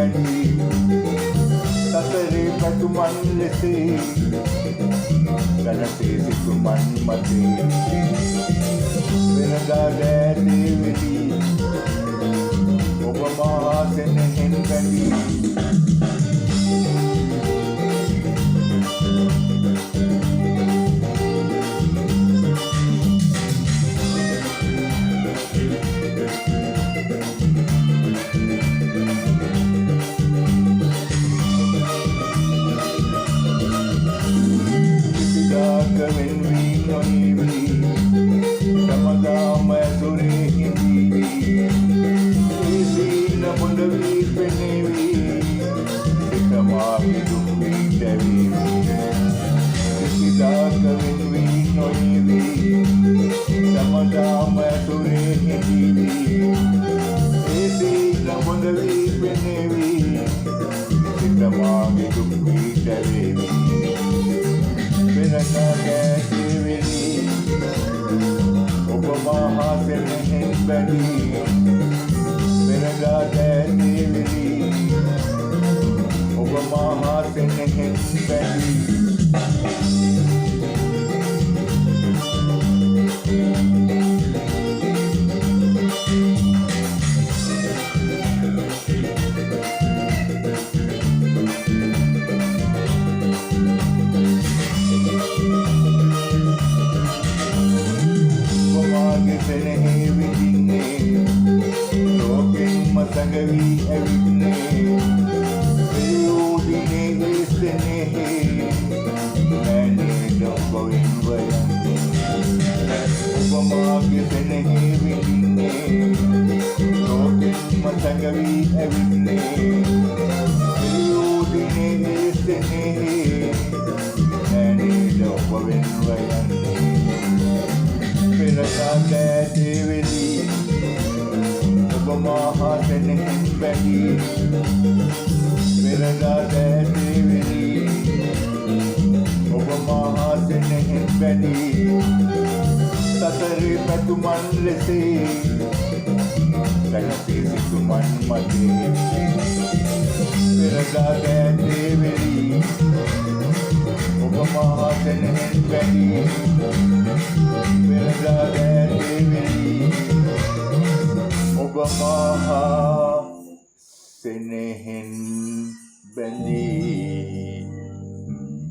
වැඩි සසරේ පැතුමන් ලෙසේ ගණසේ සිතුමන් මතේ වෙනදා දෑතේ වෙලී ඔබ මා සෙනෙහෙන් බැඳී සසරේ පැතුමන් ලෙසේ ගණසේ සිතුමන් මතේ වෙනදා දෑතේ වෙලී ඔබ මා සෙනෙහෙන් බැඳී වෙනදා දෑතේ වෙලී ඔබ මා සෙනෙහෙන් බැඳී